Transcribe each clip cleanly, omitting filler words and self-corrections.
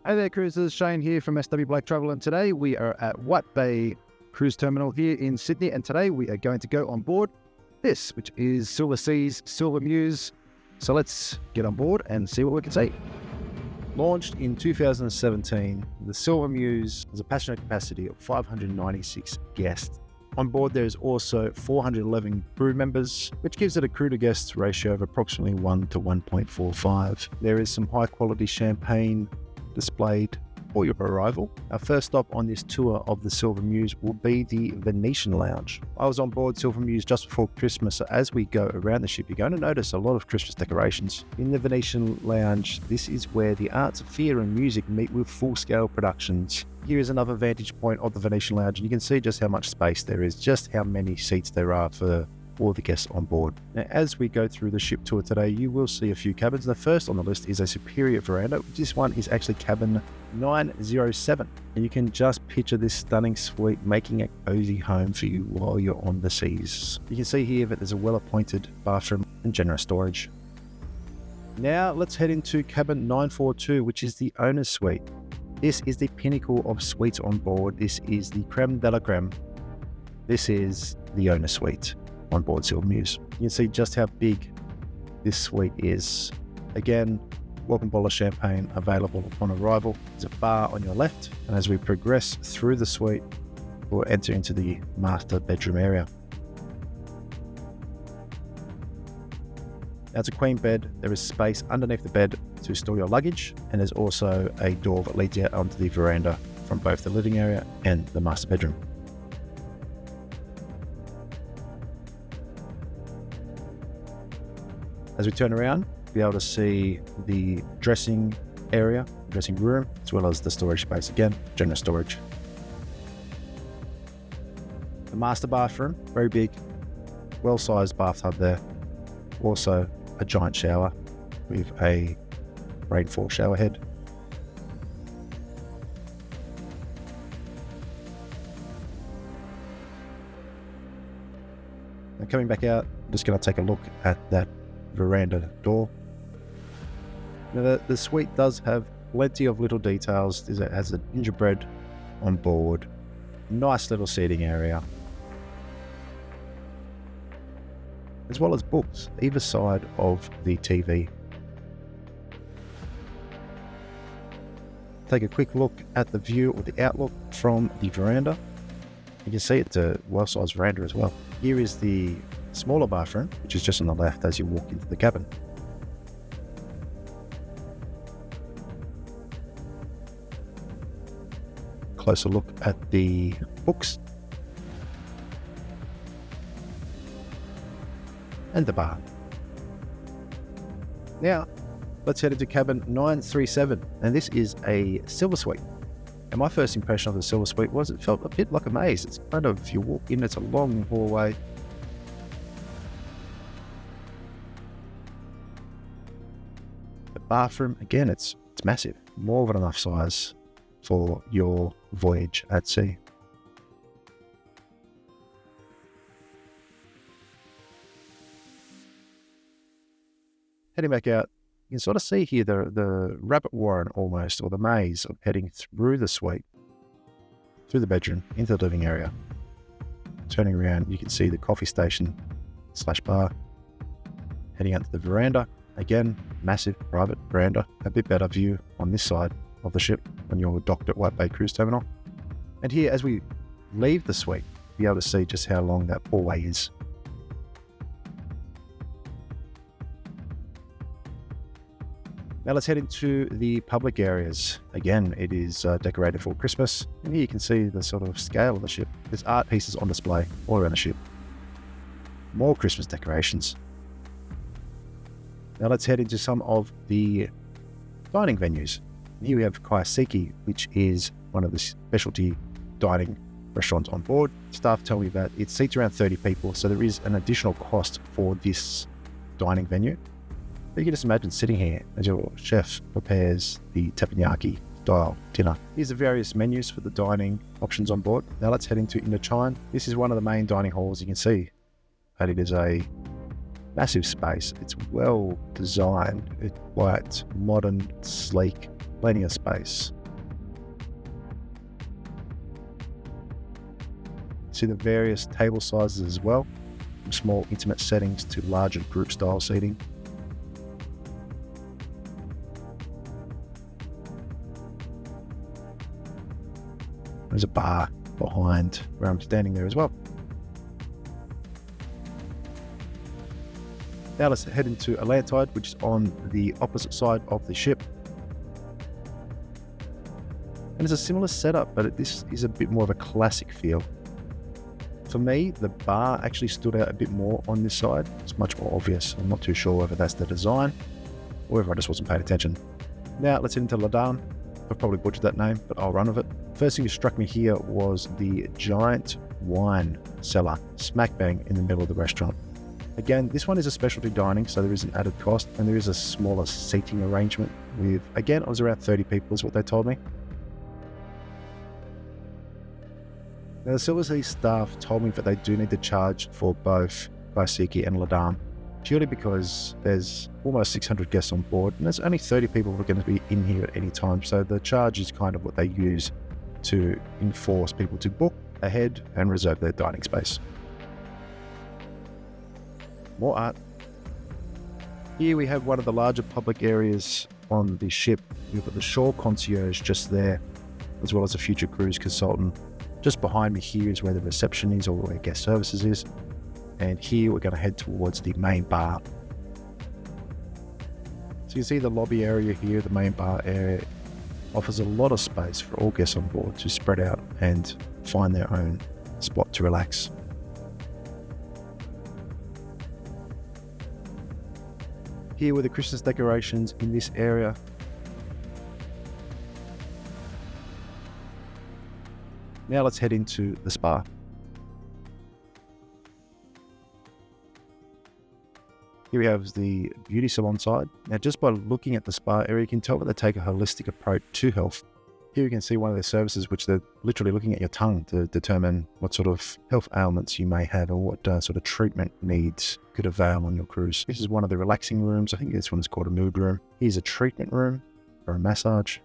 Hey there cruisers, Shane here from SW Black Travel, and today we are at White Bay Cruise Terminal here in Sydney, and today we are going to go on board this, which is Silversea's Silver Muse. So let's get on board and see what we can see. Launched in 2017, the Silver Muse has a passenger capacity of 596 guests. On board there is also 411 crew members, which gives it a crew to guests ratio of approximately 1 to 1.45. There is some high quality champagne displayed for your arrival. Our first stop on this tour of the Silver Muse will be the Venetian Lounge. I was on board Silver Muse just before Christmas, so as we go around the ship, you're going to notice a lot of Christmas decorations. In the Venetian Lounge, this is where the arts of theatre and music meet with full-scale productions. Here is another vantage point of the Venetian Lounge, and you can see just how much space there is, just how many seats there are for all the guests on board. Now, as we go through the ship tour today, you will see a few cabins. The first on the list is a superior veranda. This one is actually cabin 907, and you can just picture this stunning suite making a cozy home for you while you're on the seas. You can see here that there's a well-appointed bathroom and generous storage. Now let's head into cabin 942, which is the owner's suite. This is the pinnacle of suites on board. This is the creme de la creme. This is the owner's suite on board Silver Muse. You can see just how big this suite is. Again, welcome bottle of champagne available upon arrival. There's a bar on your left, and as we progress through the suite, we'll enter into the master bedroom area. Now, it's a queen bed. There is space underneath the bed to store your luggage, and there's also a door that leads out onto the veranda from both the living area and the master bedroom. As we turn around, you'll be able to see the dressing area, dressing room, as well as the storage space. Again, generous storage. The master bathroom, very big, well-sized bathtub there. Also a giant shower with a rainfall shower head. And coming back out, I'm just going to take a look at that veranda door. Now the suite does have plenty of little details. It has a gingerbread on board, nice little seating area, as well as books either side of the TV. Take a quick look at the view or the outlook from the veranda. You can see it's a well-sized veranda as well. Here is the smaller bathroom, which is just on the left as you walk into the cabin. Closer look at the books and the bar. Now, let's head into cabin 937, and this is a silver suite. And my first impression of the silver suite was it felt a bit like a maze. It's kind of, you walk in, it's a long hallway. The bathroom, again, it's massive, more than enough size for your voyage at sea. Heading back out, you can sort of see here the rabbit warren almost, or the maze of heading through the suite, through the bedroom, into the living area. Turning around, you can see the coffee station / bar. Heading out to the veranda, again, massive private veranda, a bit better view on this side of the ship when you're docked at White Bay Cruise Terminal. And here, as we leave the suite, you'll be able to see just how long that hallway is. Now let's head into the public areas. Again, it is decorated for Christmas, and here you can see the sort of scale of the ship. There's art pieces on display all around the ship. More Christmas decorations. Now let's head into some of the dining venues. Here we have Kaiseki, which is one of the specialty dining restaurants on board. Staff tell me that it seats around 30 people, so there is an additional cost for this dining venue. But you can just imagine sitting here as your chef prepares the teppanyaki style dinner. Here's the various menus for the dining options on board. Now let's head into Indochine. This is one of the main dining halls. You can see that it is a massive space. It's well designed. It's quite modern, sleek, plenty of space. See the various table sizes as well, from small intimate settings to larger group style seating. There's a bar behind where I'm standing there as well. Now let's head into Atlantide, which is on the opposite side of the ship. And it's a similar setup, but this is a bit more of a classic feel. For me, the bar actually stood out a bit more on this side. It's much more obvious. I'm not too sure whether that's the design or whether I just wasn't paying attention. Now let's head into Lido. I've probably butchered that name, but I'll run with it. First thing that struck me here was the giant wine cellar smack bang in the middle of the restaurant. Again, this one is a specialty dining, so there is an added cost, and there is a smaller seating arrangement with, again, it was around 30 people is what they told me. Now, the Silversea staff told me that they do need to charge for both Kaiseki and Lido, purely because there's almost 600 guests on board, and there's only 30 people who are going to be in here at any time, so the charge is kind of what they use to enforce people to book ahead and reserve their dining space. More art. Here we have one of the larger public areas on the ship. We've got the shore concierge just there, as well as a future cruise consultant. Just behind me here is where the reception is, or where guest services is. And here we're going to head towards the main bar. So you can see the lobby area here, the main bar area, offers a lot of space for all guests on board to spread out and find their own spot to relax. Here were the Christmas decorations in this area. Now let's head into the spa. Here we have the beauty salon side. Now just by looking at the spa area, you can tell that they take a holistic approach to health. Here you can see one of their services, which they're literally looking at your tongue to determine what sort of health ailments you may have or what sort of treatment needs could avail on your cruise. This is one of the relaxing rooms. I think this one is called a mood room. Here's a treatment room for a massage.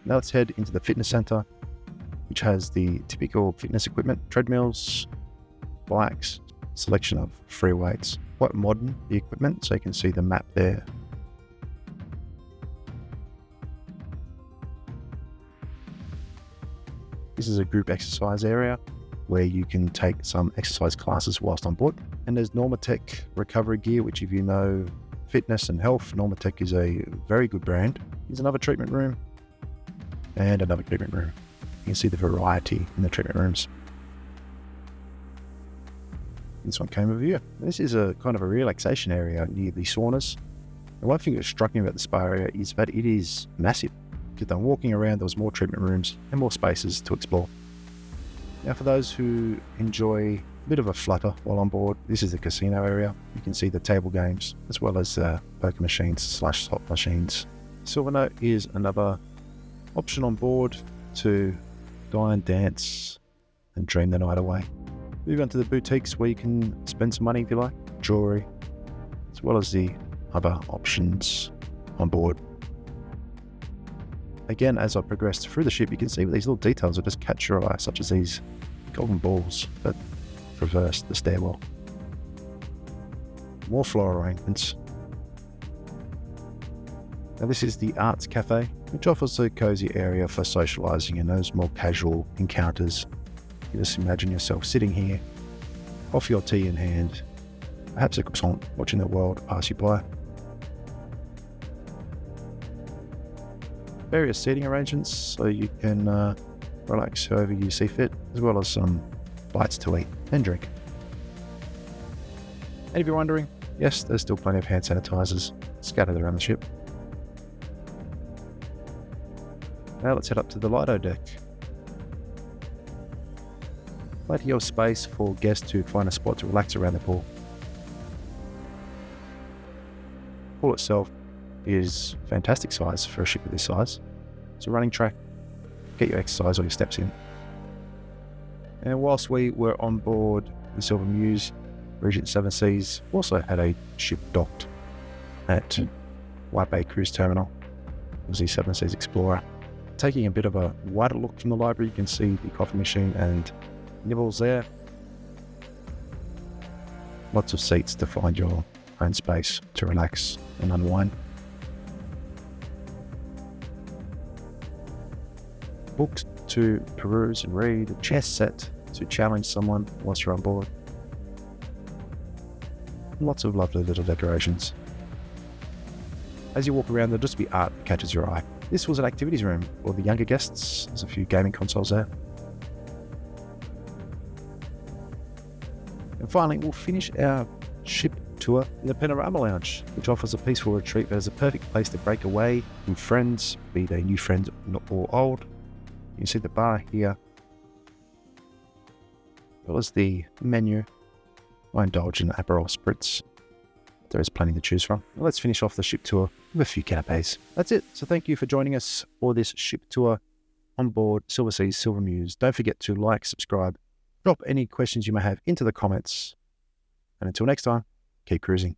Now let's head into the fitness center, which has the typical fitness equipment, treadmills, bikes, selection of free weights. Quite modern, the equipment, so you can see the map there. This is a group exercise area where you can take some exercise classes whilst on board. And there's Normatec recovery gear, which if you know fitness and health, Normatec is a very good brand. Here's another treatment room and another treatment room. You can see the variety in the treatment rooms. This one came over here. This is a kind of a relaxation area near the saunas. And one thing that struck me about the spa area is that it is massive. Because I'm walking around, there was more treatment rooms and more spaces to explore. Now for those who enjoy a bit of a flutter while on board, this is the casino area. You can see the table games as well as poker machines / slot machines. Silver Note is another option on board to dine, dance and dream the night away. Move on to the boutiques where you can spend some money if you like, jewellery, as well as the other options on board. Again, as I progressed through the ship, you can see these little details that just catch your eye, such as these golden balls that traverse the stairwell. More floral arrangements. Now this is the Arts Cafe, which offers a cozy area for socialising and those more casual encounters. You just imagine yourself sitting here, coffee or tea in hand, perhaps a croissant, watching the world pass you by. Various seating arrangements so you can relax however you see fit, as well as some bites to eat and drink. And if you're wondering, yes, there's still plenty of hand sanitizers scattered around the ship. Now let's head up to the Lido Deck. Plenty of space for guests to find a spot to relax around the pool. The pool itself is fantastic size for a ship of this size. It's a running track, get your exercise or your steps in. And whilst we were on board the Silver Muse, Regent Seven Seas also had a ship docked at White Bay Cruise Terminal. the Seven Seas Explorer. Taking a bit of a wider look from the library, you can see the coffee machine and nibbles there. Lots of seats to find your own space to relax and unwind. Books to peruse and read, a chess set to challenge someone whilst you're on board. Lots of lovely little decorations. As you walk around, there'll just be art that catches your eye. This was an activities room for the younger guests. There's a few gaming consoles there. And finally, we'll finish our ship tour in the Panorama Lounge, which offers a peaceful retreat that is a perfect place to break away with friends, be they new friends or old. You can see the bar here, as well as the menu. I indulge in Aperol Spritz. There is plenty to choose from. Let's finish off the ship tour with a few canapes. That's it. So thank you for joining us for this ship tour on board Silversea Silver Muse. Don't forget to like, subscribe, drop any questions you may have into the comments. And until next time, keep cruising.